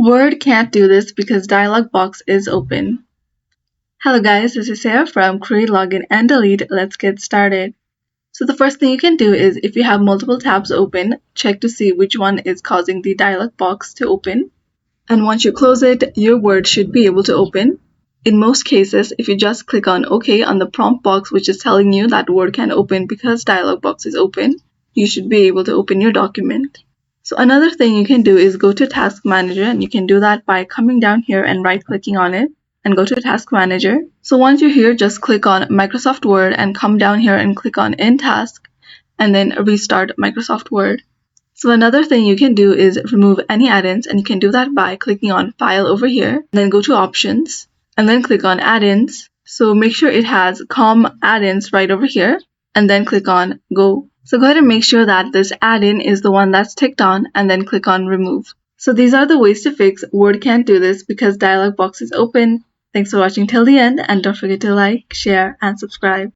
Word can't do this because dialog box is open. Hello guys, this is Sarah from Create, Login and Delete. Let's get started. So the first thing you can do is if you have multiple tabs open, check to see which one is causing the dialog box to open. And once you close it, your Word should be able to open. In most cases, if you just click on OK on the prompt box which is telling you that Word can open because dialog box is open, you should be able to open your document. So another thing you can do is go to Task Manager, and you can do that by coming down here and right-clicking on it and go to Task Manager. So once you're here, just click on Microsoft Word and come down here and click on In Task and then restart Microsoft Word. So another thing you can do is remove any add-ins, and you can do that by clicking on File over here, then go to Options and then click on Add-ins. So make sure it has COM add-ins right over here and then click on Go. So go ahead and make sure that this add-in is the one that's ticked on and then click on Remove. So these are the ways to fix Word can't do this because dialog box is open. Thanks for watching till the end, and don't forget to like, share, and subscribe.